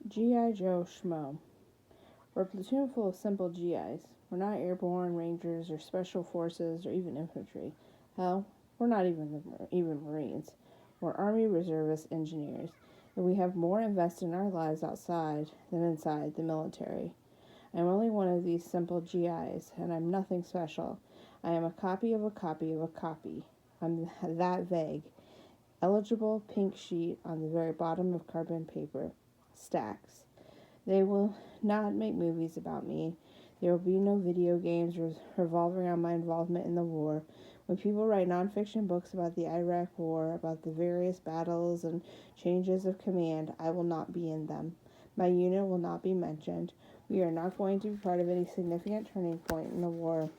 GI Joe Schmo. We're a platoon full of simple GIs. We're not airborne, rangers, or special forces, or even infantry. Hell, we're not even Marines. We're Army Reservist engineers, and we have more invested in our lives outside than inside the military. I'm only one of these simple GIs, and I'm nothing special. I am a copy of a copy of a copy. I'm that vague. Eligible pink sheet on the very bottom of carbon paper. Stacks. They will not make movies about me. There will be no video games revolving around my involvement in the war. When people write nonfiction books about the Iraq War, about the various battles and changes of command, I will not be in them. My unit will not be mentioned. We are not going to be part of any significant turning point in the war.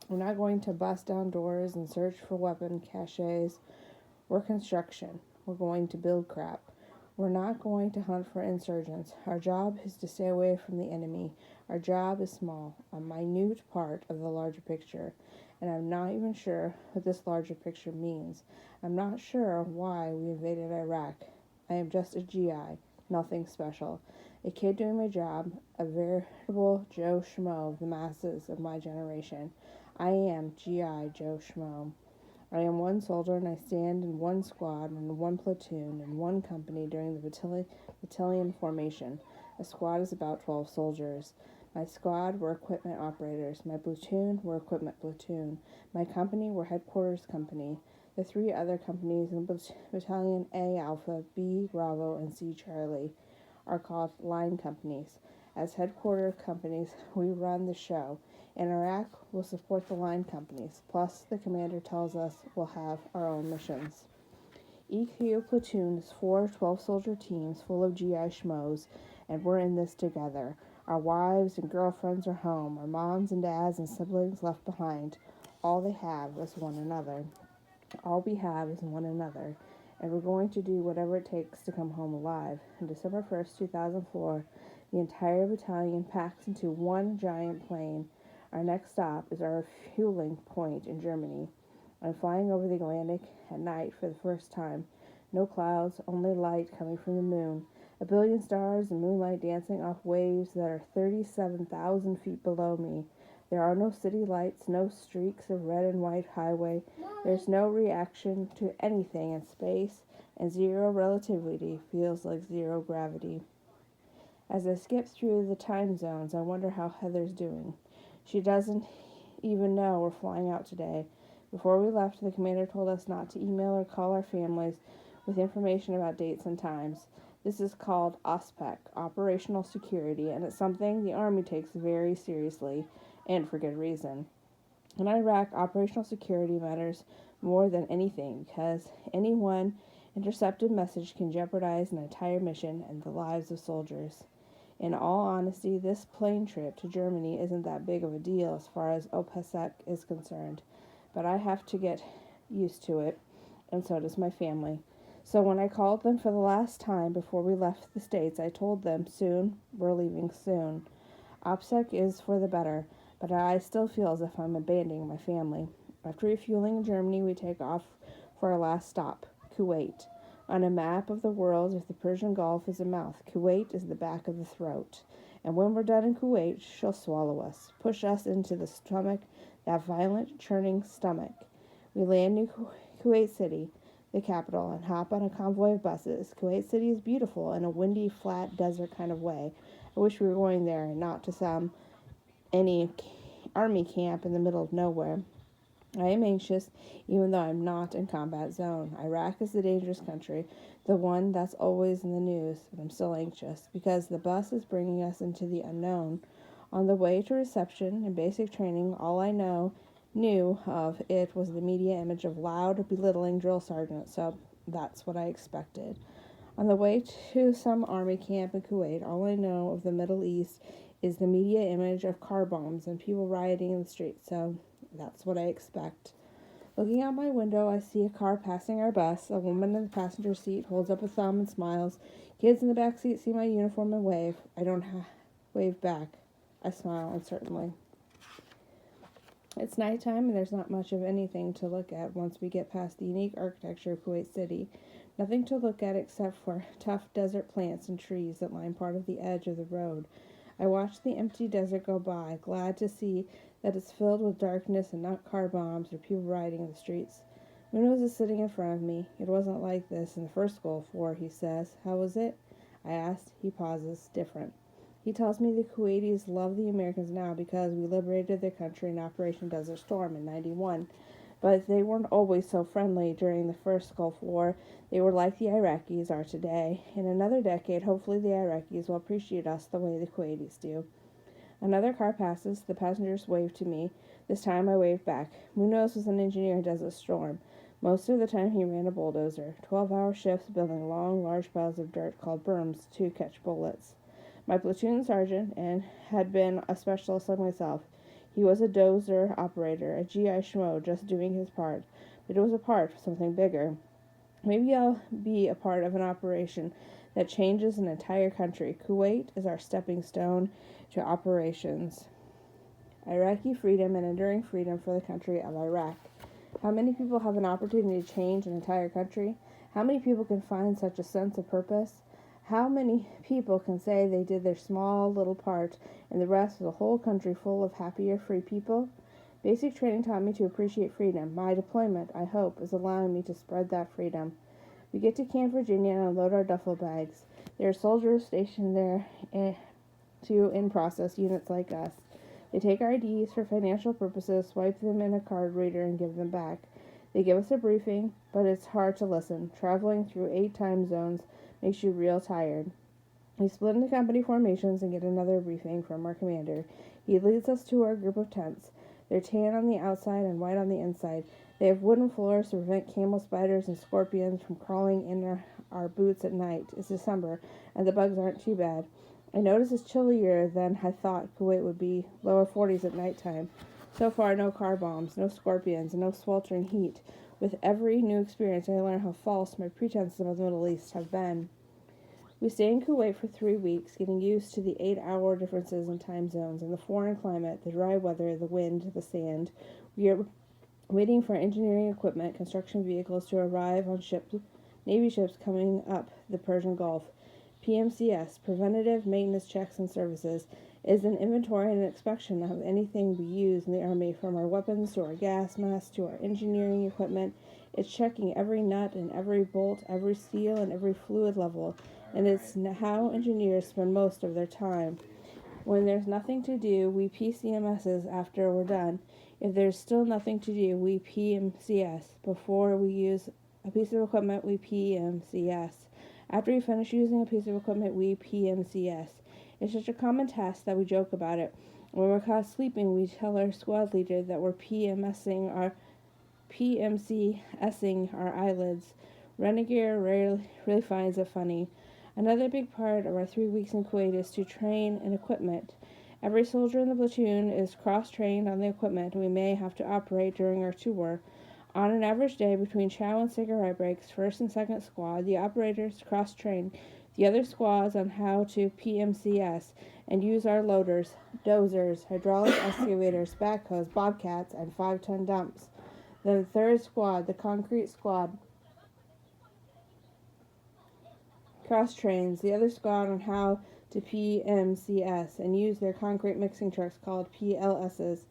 We're not going to bust down doors and search for weapon caches. We're construction. We're going to build crap. We're not going to hunt for insurgents. Our job is to stay away from the enemy. Our job is small, a minute part of the larger picture. And I'm not even sure what this larger picture means. I'm not sure why we invaded Iraq. I am just a GI, nothing special. A kid doing my job, a veritable Joe Schmo of the masses of my generation. I am GI Joe Schmo. I am one soldier and I stand in one squad and one platoon and one company during the battalion formation. A squad is about 12 soldiers. My squad were equipment operators. My platoon were equipment platoon. My company were headquarters company. The three other companies in Battalion A Alpha, B Bravo, and C Charlie are called line companies. As headquarters companies, we run the show. In Iraq, we'll support the line companies, plus the commander tells us we'll have our own missions. EQ platoon is 4 12-soldier teams full of GI schmoes, and we're in this together. Our wives and girlfriends are home, our moms and dads and siblings left behind. All they have is one another. All we have is one another, and we're going to do whatever it takes to come home alive. On December 1st, 2004, the entire battalion packs into one giant plane. Our next stop is our refueling point in Germany. I'm flying over the Atlantic at night for the first time. No clouds, only light coming from the moon. A billion stars and moonlight dancing off waves that are 37,000 feet below me. There are no city lights, no streaks of red and white highway. There's no reaction to anything in space, and zero relativity feels like zero gravity. As I skip through the time zones, I wonder how Heather's doing. She doesn't even know we're flying out today. Before we left, the commander told us not to email or call our families with information about dates and times. This is called OSPEC, Operational Security, and it's something the Army takes very seriously, and for good reason. In Iraq, operational security matters more than anything because any one intercepted message can jeopardize an entire mission and the lives of soldiers. In all honesty, this plane trip to Germany isn't that big of a deal as far as OPSEC is concerned, but I have to get used to it, and so does my family. So when I called them for the last time before we left the States, I told them soon, we're leaving soon. OPSEC is for the better, but I still feel as if I'm abandoning my family. After refueling in Germany, we take off for our last stop, Kuwait. On a map of the world, if the Persian Gulf is a mouth, Kuwait is the back of the throat. And when we're done in Kuwait, she'll swallow us, push us into the stomach, that violent, churning stomach. We land in Kuwait City, the capital, and hop on a convoy of buses. Kuwait City is beautiful in a windy, flat, desert kind of way. I wish we were going there and not to any army camp in the middle of nowhere. I am anxious, even though I'm not in combat zone. Iraq is the dangerous country, the one that's always in the news, but I'm still anxious, because the bus is bringing us into the unknown. On the way to reception and basic training, all I knew of it was the media image of loud, belittling drill sergeants, so that's what I expected. On the way to some army camp in Kuwait, all I know of the Middle East is the media image of car bombs and people rioting in the streets, so that's what I expect. Looking out my window, I see a car passing our bus. A woman in the passenger seat holds up a thumb and smiles. Kids in the back seat see my uniform and wave. I don't wave back. I smile uncertainly. It's nighttime and there's not much of anything to look at once we get past the unique architecture of Kuwait City. Nothing to look at except for tough desert plants and trees that line part of the edge of the road. I watch the empty desert go by, glad to see that it's filled with darkness and not car bombs or people riding the streets. Munoz is sitting in front of me. It wasn't like this in the first Gulf War, he says. How was it? I asked. He pauses. Different. He tells me the Kuwaitis love the Americans now because we liberated their country in Operation Desert Storm in 91. But they weren't always so friendly during the first Gulf War. They were like the Iraqis are today. In another decade, hopefully the Iraqis will appreciate us the way the Kuwaitis do. Another car passes. The passengers wave to me. This time I wave back. Munoz was an engineer in Desert Storm. Most of the time he ran a bulldozer, 12-hour shifts building long, large piles of dirt called berms to catch bullets. My platoon sergeant and had been a specialist like myself. He was a dozer operator, a GI Schmo, just doing his part. But it was a part of something bigger. Maybe I'll be a part of an operation that changes an entire country. Kuwait is our stepping stone to operations. Iraqi freedom and enduring freedom for the country of Iraq. How many people have an opportunity to change an entire country? How many people can find such a sense of purpose? How many people can say they did their small little part and the rest is a whole country full of happier, free people? Basic training taught me to appreciate freedom. My deployment, I hope, is allowing me to spread that freedom. We get to Camp Virginia and unload our duffel bags. There are soldiers stationed there to in-process units like us. They take our IDs for financial purposes, swipe them in a card reader, and give them back. They give us a briefing, but it's hard to listen. Traveling through 8 time zones makes you real tired. We split into company formations and get another briefing from our commander. He leads us to our group of tents. They're tan on the outside and white on the inside. They have wooden floors to prevent camel spiders and scorpions from crawling in our boots at night. It's December, and the bugs aren't too bad. I notice it's chillier than I thought Kuwait would be, lower 40s at nighttime. So far, no car bombs, no scorpions, and no sweltering heat. With every new experience, I learn how false my pretenses of the Middle East have been. We stay in Kuwait for 3 weeks, getting used to the 8-hour differences in time zones and the foreign climate, the dry weather, the wind, the sand. We are waiting for engineering equipment, construction vehicles to arrive on ships, Navy ships coming up the Persian Gulf. PMCS, Preventative Maintenance Checks and Services, is an inventory and an inspection of anything we use in the Army, from our weapons to our gas masks to our engineering equipment. It's checking every nut and every bolt, every seal and every fluid level, and it's how engineers spend most of their time. When there's nothing to do, we PCMSs after we're done. If there's still nothing to do, we PMCS. Before we use a piece of equipment, we PMCS. After we finish using a piece of equipment, we PMCS. It's such a common task that we joke about it. When we're caught sleeping, we tell our squad leader that we're PMCSing our eyelids. Renegade really finds it funny. Another big part of our 3 weeks in Kuwait is to train in equipment. Every soldier in the platoon is cross-trained on the equipment we may have to operate during our tour. On an average day, between chow and cigarette breaks, first and second squad, the operators cross-train the other squads on how to PMCS and use our loaders, dozers, hydraulic excavators, backhoes, bobcats, and 5-ton dumps. Then the third squad, the concrete squad, cross-trains the other squad on how to PMCS and use their concrete mixing trucks called PLSs.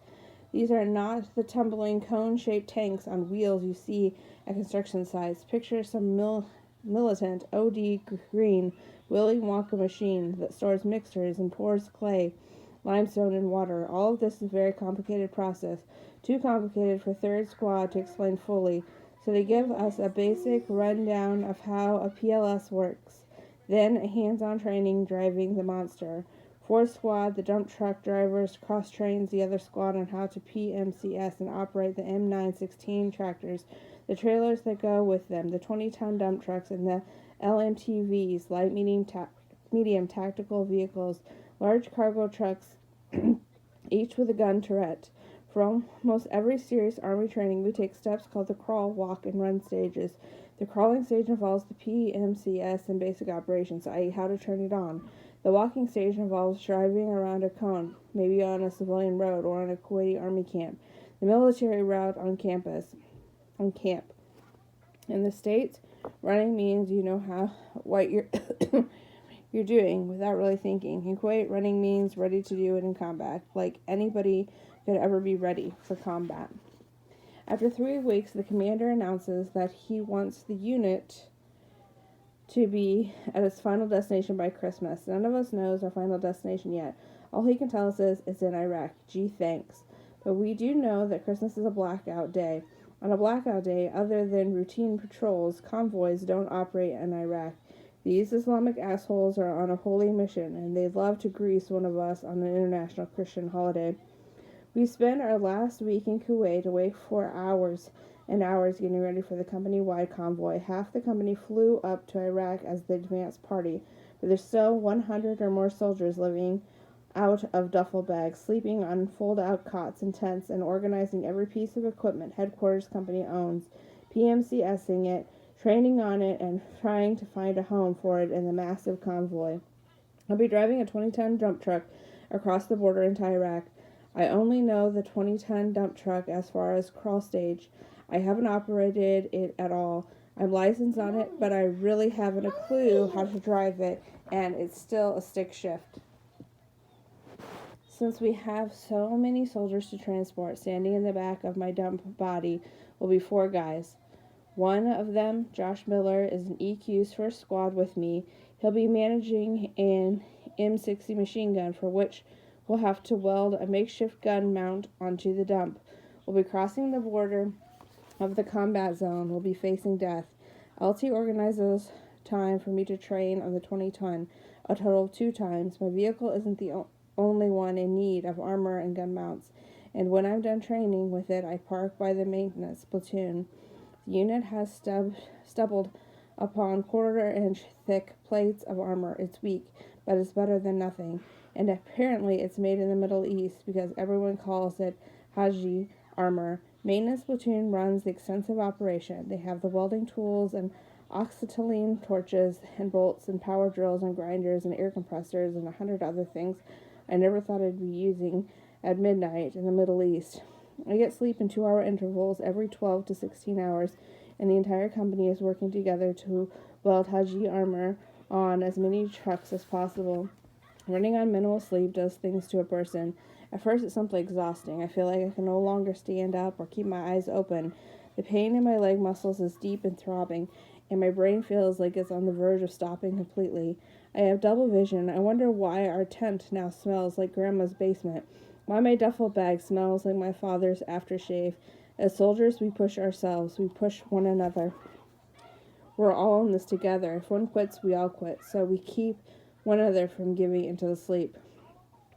These are not the tumbling cone-shaped tanks on wheels you see at construction sites. Picture some militant OD green Willy Wonka machine that stores mixers and pours clay, limestone, and water. All of this is a very complicated process, too complicated for third squad to explain fully, so they give us a basic rundown of how a PLS works, then a hands-on training driving the monster. Fourth squad, the dump truck drivers, cross-trains the other squad on how to PMCS and operate the M916 tractors, the trailers that go with them, the 20-ton dump trucks, and the LMTVs, light medium tactical vehicles, large cargo trucks, each with a gun turret. For almost every serious Army training, we take steps called the crawl, walk, and run stages. The crawling stage involves the PMCS and basic operations, i.e. how to turn it on. The walking stage involves driving around a cone, maybe on a civilian road or on a Kuwaiti Army camp. The military route on camp. In the States, Running means you know what you're you're doing without really thinking. In Kuwait, running means ready to do it in combat, like anybody could ever be ready for combat. After 3 weeks, the commander announces that he wants the unit to be at its final destination by Christmas. None of us knows our final destination yet. All he can tell us is it's in Iraq. Gee, thanks. But we do know that Christmas is a blackout day. On a blackout day, other than routine patrols, convoys don't operate in Iraq. These Islamic assholes are on a holy mission, and they'd love to grease one of us on an international Christian holiday. We spent our last week in Kuwait awake for hours and hours getting ready for the company-wide convoy. Half the company flew up to Iraq as the advance party, but there's still 100 or more soldiers living out of duffel bags, sleeping on fold-out cots and tents, and organizing every piece of equipment headquarters company owns, PMCSing it, training on it, and trying to find a home for it in the massive convoy. I'll be driving a 20-ton dump truck across the border into Iraq. I only know the 20-ton dump truck as far as crawl stage. I haven't operated it at all. I'm licensed on it, but I really haven't a clue how to drive it, and it's still a stick shift. Since we have so many soldiers to transport, standing in the back of my dump body will be 4 guys. One of them, Josh Miller, is an EQ's first squad with me. He'll be managing an M60 machine gun, for which we'll have to weld a makeshift gun mount onto the dump. We'll be crossing the border of the combat zone. We'll be facing death. LT organizes time for me to train on the 20-ton, a total of 2 times. My vehicle isn't the only one in need of armor and gun mounts, and when I'm done training with it, I park by the maintenance platoon. The unit has stumbled upon quarter-inch thick plates of armor. It's weak, but it's better than nothing. And apparently it's made in the Middle East because everyone calls it Haji armor. Maintenance platoon runs the extensive operation. They have the welding tools and oxytylene torches and bolts and power drills and grinders and air compressors and 100 other things I never thought I'd be using at midnight in the Middle East. I get sleep in 2-hour intervals every 12 to 16 hours, and the entire company is working together to weld Haji armor on as many trucks as possible. Running on minimal sleep does things to a person. At first, it's simply exhausting. I feel like I can no longer stand up or keep my eyes open. The pain in my leg muscles is deep and throbbing, and my brain feels like it's on the verge of stopping completely. I have double vision. I wonder why our tent now smells like Grandma's basement. Why my duffel bag smells like my father's aftershave. As soldiers, we push ourselves. We push one another. We're all in this together. If one quits, we all quit. So we keep one another from giving into the sleep.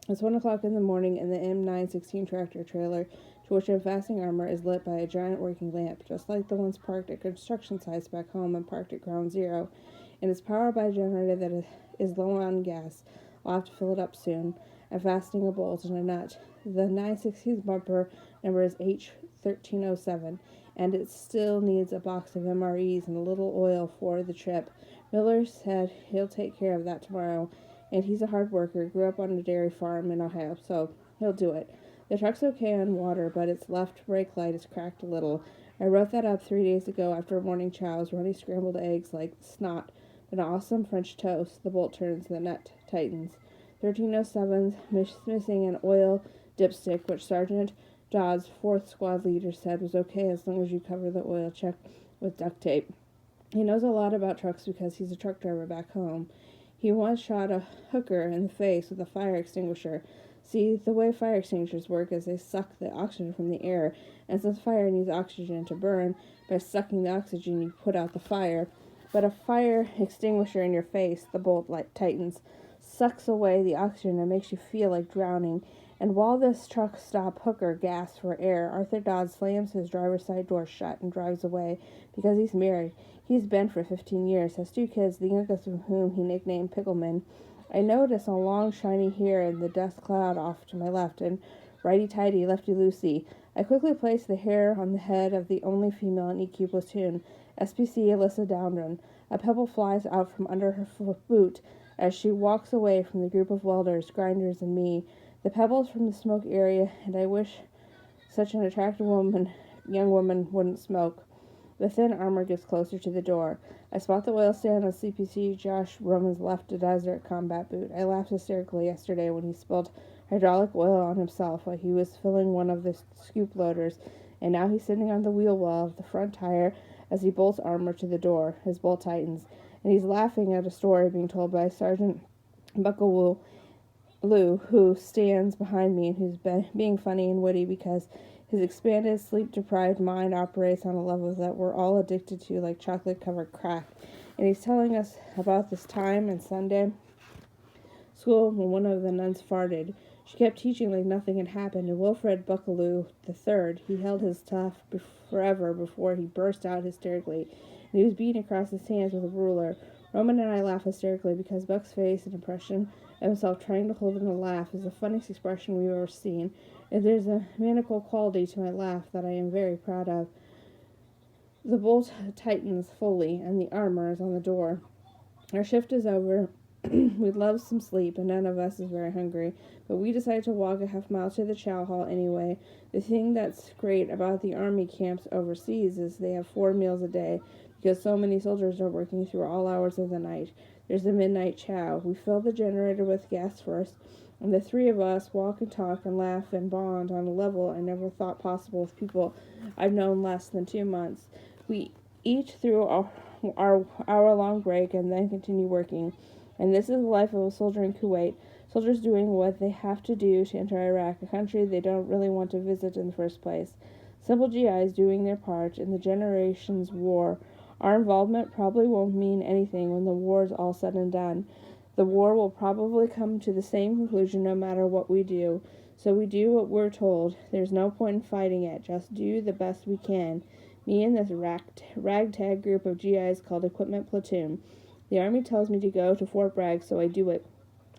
It's 1 o'clock in the morning, and the M916 tractor trailer, to which I'm fastening armor, is lit by a giant working lamp, just like the ones parked at construction sites back home and parked at Ground Zero. And it's powered by a generator that is low on gas. I'll have to fill it up soon. I'm fastening a bolt and a nut. The 916's bumper number is H1307, and it still needs a box of MREs and a little oil for the trip. Miller said he'll take care of that tomorrow, and he's a hard worker, grew up on a dairy farm in Ohio, so he'll do it. The truck's okay on water, but its left brake light is cracked a little. I wrote that up 3 days ago after morning chows, runny scrambled eggs like snot, an awesome French toast. The bolt turns, the nut tightens. 1307's missing an oil dipstick, which Sergeant Dodd's 4th squad leader said was okay as long as you cover the oil check with duct tape. He knows a lot about trucks because he's a truck driver back home. He once shot a hooker in the face with a fire extinguisher. See, the way fire extinguishers work is they suck the oxygen from the air, and since fire needs oxygen to burn, by sucking the oxygen you put out the fire. But a fire extinguisher in your face, the bolt light tightens, sucks away the oxygen and makes you feel like drowning. And while this truck stop hooker gasps for air, Arthur Dodd slams his driver's side door shut and drives away because he's married. He's been for 15 years, has 2 kids, the youngest of whom he nicknamed Pickleman. I notice a long shiny hair in the dust cloud off to my left, and righty-tighty, lefty-loosey. I quickly place the hair on the head of the only female in EQ platoon, SPC Alyssa Downdren. A pebble flies out from under her boot as she walks away from the group of welders, grinders, and me. The pebble's from the smoke area, and I wish such an attractive young woman wouldn't smoke. The thin armor gets closer to the door. I spot the oil stand on CPC Josh Roman's left desert combat boot. I laughed hysterically yesterday when he spilled hydraulic oil on himself while he was filling one of the scoop loaders, and now he's sitting on the wheel well of the front tire as he bolts armor to the door. His bolt tightens, and he's laughing at a story being told by Sergeant Buckaloo, who stands behind me and who's being funny and witty because his expanded, sleep-deprived mind operates on a level that we're all addicted to, like chocolate-covered crack. And he's telling us about this time in Sunday school when one of the nuns farted. She kept teaching like nothing had happened, and Wilfred Buckaloo III, he held his tough forever before he burst out hysterically, and he was beating across his hands with a ruler. Roman and I laugh hysterically because Buck's face and impression of himself trying to hold in a laugh is the funniest expression we've ever seen, and there's a maniacal quality to my laugh that I am very proud of. The bolt tightens fully, and the armor is on the door. Our shift is over. We'd love some sleep, and none of us is very hungry, but we decided to walk a half mile to the chow hall anyway. The thing that's great about the army camps overseas is they have 4 meals a day, because so many soldiers are working through all hours of the night. There's a midnight chow. We fill the generator with gas first, and the 3 of us walk and talk and laugh and bond on a level I never thought possible with people I've known less than 2 months. We eat through our hour-long break and then continue working. And this is the life of a soldier in Kuwait, soldiers doing what they have to do to enter Iraq, a country they don't really want to visit in the first place. Simple GIs doing their part in the generations' war. Our involvement probably won't mean anything when the war is all said and done. The war will probably come to the same conclusion no matter what we do. So we do what we're told. There's no point in fighting it. Just do the best we can. Me and this ragtag group of GIs called Equipment Platoon. The Army tells me to go to Fort Bragg, so I do it.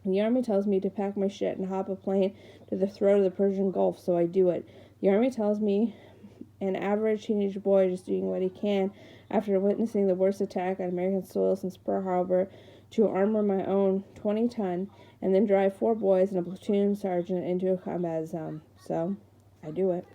The Army tells me to pack my shit and hop a plane to the throat of the Persian Gulf, so I do it. The Army tells me, an average teenage boy just doing what he can after witnessing the worst attack on American soil since Pearl Harbor, to armor my own 20-ton and then drive 4 boys and a platoon sergeant into a combat zone. So, I do it.